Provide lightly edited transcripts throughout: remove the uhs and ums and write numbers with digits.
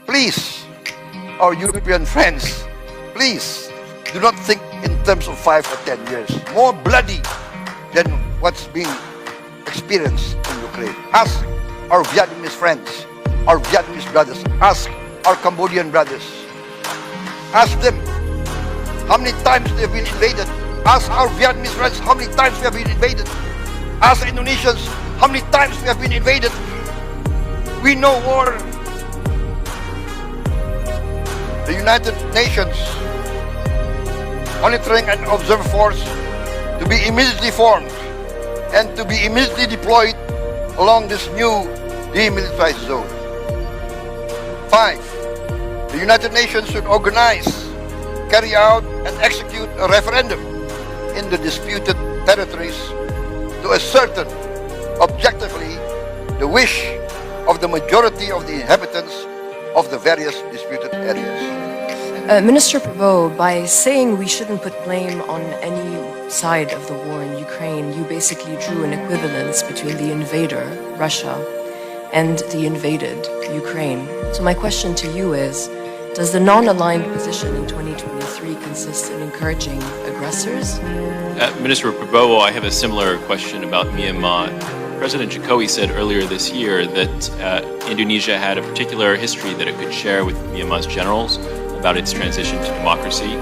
Please, our European friends, please do not think in terms of 5 or 10 years. More bloody than what's being experienced in Ukraine. Ask our Vietnamese friends, our Vietnamese brothers, ask our Cambodian brothers. Ask them how many times they've been invaded. Ask our Vietnamese friends how many times we have been invaded. Ask Indonesians how many times we have been invaded. We know war. The United Nations monitoring and observer force to be immediately formed and to be immediately deployed along this new demilitarized zone. 5. The United Nations should organize, carry out, and execute a referendum in the disputed territories to ascertain objectively the wish of the majority of the inhabitants of the various disputed areas. Minister Prabowo, by saying we shouldn't put blame on any side of the war in Ukraine, you basically drew an equivalence between the invader, Russia, and the invaded, Ukraine. So my question to you is, does the non-aligned position in 2023 consist in encouraging aggressors? Minister Prabowo, I have a similar question about Myanmar. President Jokowi said earlier this year that Indonesia had a particular history that it could share with Myanmar's generals about its transition to democracy.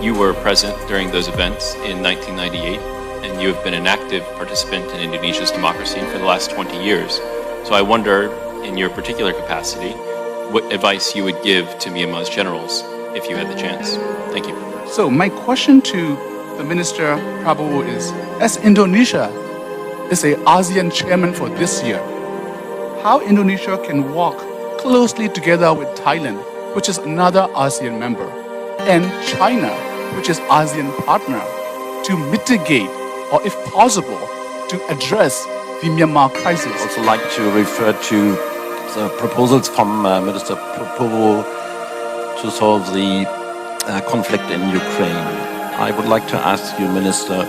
You were present during those events in 1998, and you have been an active participant in Indonesia's democracy for the last 20 years. So I wonder, in your particular capacity, what advice you would give to Myanmar's generals if you had the chance. Thank you. So my question to the Minister Prabowo is, as Indonesia is a ASEAN chairman for this year, how Indonesia can work closely together with Thailand, which is another ASEAN member, and China, which is ASEAN partner, to mitigate or, if possible, to address the Myanmar crisis. I'd also like to refer to the proposals from Minister Prabowo to solve the conflict in Ukraine. I would like to ask you, Minister,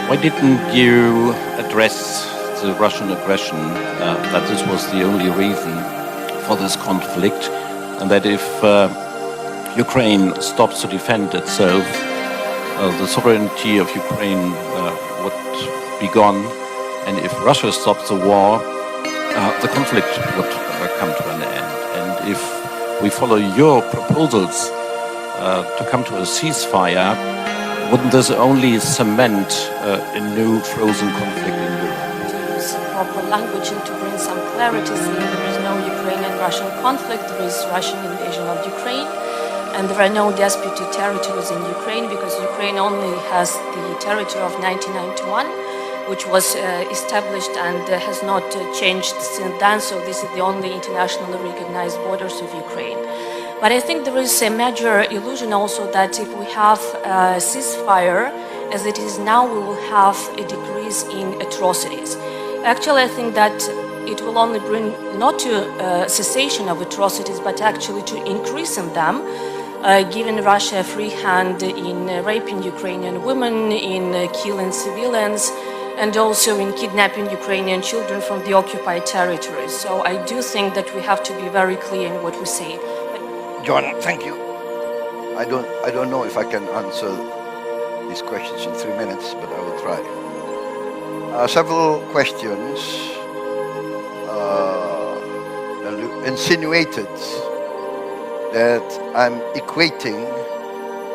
why didn't you address the Russian aggression, that this was the only reason for this conflict, and that if Ukraine stops to defend itself, the sovereignty of Ukraine would be gone, and if Russia stops the war, the conflict would come to an end. And if we follow your proposals to come to a ceasefire, wouldn't this only cement a new frozen conflict in Europe? To use proper language and to bring some clarity, saying there is no Ukrainian-Russian conflict, there is Russian invasion of Ukraine, and there are no disputed territories in Ukraine because Ukraine only has the territory of 1991, which was established and has not changed since then, so this is the only internationally recognized borders of Ukraine. But I think there is a major illusion also that if we have a ceasefire, as it is now, we will have a decrease in atrocities. Actually, I think that it will only bring not to cessation of atrocities, but actually to increase in them, giving Russia a free hand in raping Ukrainian women, in killing civilians, and also in kidnapping Ukrainian children from the occupied territories. So I do think that we have to be very clear in what we say. John, thank you. I don't know if I can answer these questions in 3 minutes, but I will try. Several questions insinuated that I'm equating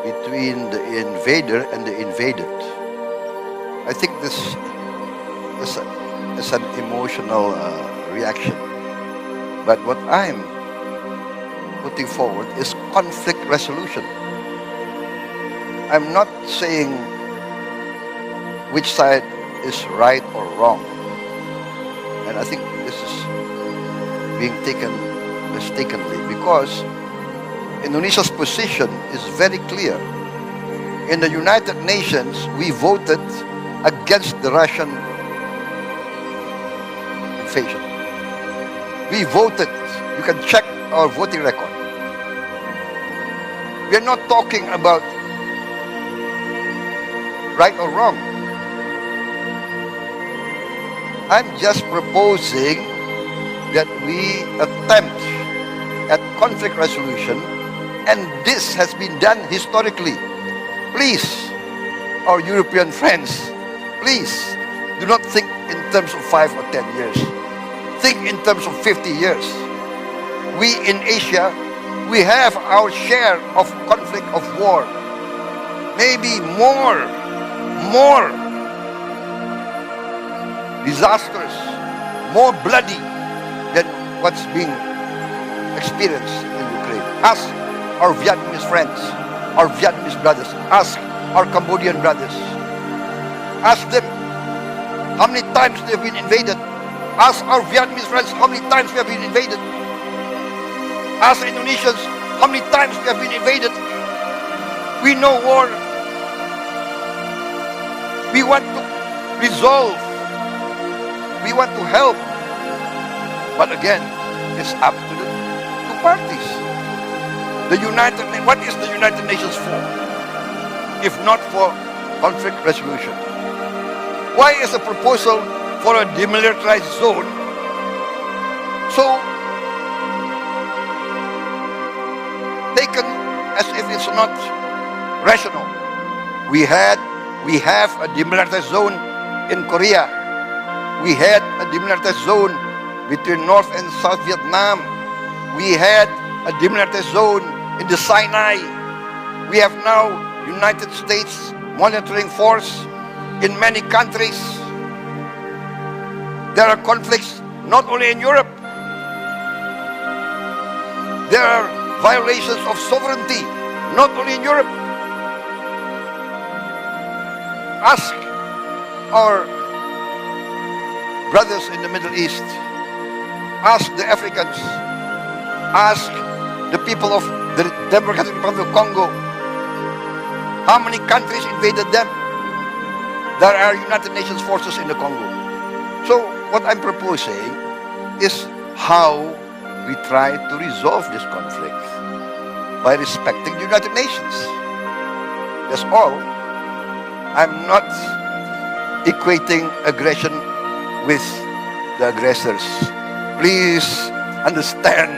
between the invader and the invaded. I think this is an emotional reaction. But what I'm putting forward is conflict resolution. I'm not saying which side is right or wrong. And I think this is being taken mistakenly because Indonesia's position is very clear. In the United Nations, we voted against the Russian invasion. We voted. You can check our voting record. We are not talking about right or wrong. I'm just proposing that we attempt at conflict resolution, and this has been done historically. Please, our European friends, please do not think in terms of 5 or 10 years. Think in terms of 50 years. We in Asia, we have our share of conflict, of war. Maybe more disasters, more bloody than what's being experienced in Ukraine. Ask our Vietnamese friends, our Vietnamese brothers. Ask our Cambodian brothers. Ask them how many times they have been invaded. Ask our Vietnamese friends how many times we have been invaded. Ask Indonesians how many times we have been invaded. We know war. We want to resolve. We want to help. But again, it's up to the two parties. What is the United Nations for? If not for conflict resolution? Why is a proposal for a demilitarized zone so taken as if it's not rational? We have a demilitarized zone in Korea. We had a demilitarized zone between North and South Vietnam. We had a demilitarized zone in the Sinai. We have now United States monitoring force in many countries. There are conflicts not only in Europe. There are violations of sovereignty not only in Europe. Ask our brothers in the Middle East. Ask the Africans. Ask the people of the Democratic Republic of Congo. How many countries invaded them? There are United Nations forces in the Congo. So what I'm proposing is how we try to resolve this conflict by respecting the United Nations. That's all. I'm not equating aggression with the aggressors. Please understand,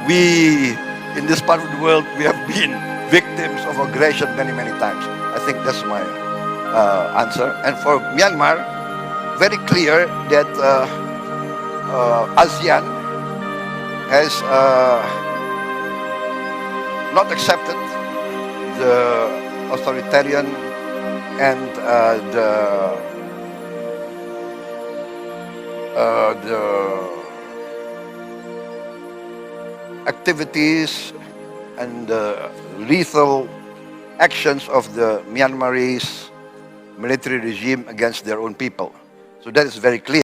we in this part of the world, we have been victims of aggression many times. I think that's my answer. And for Myanmar, very clear that ASEAN has not accepted the authoritarian and the activities and the lethal actions of the Myanmarese military regime against their own people. So that is very clear.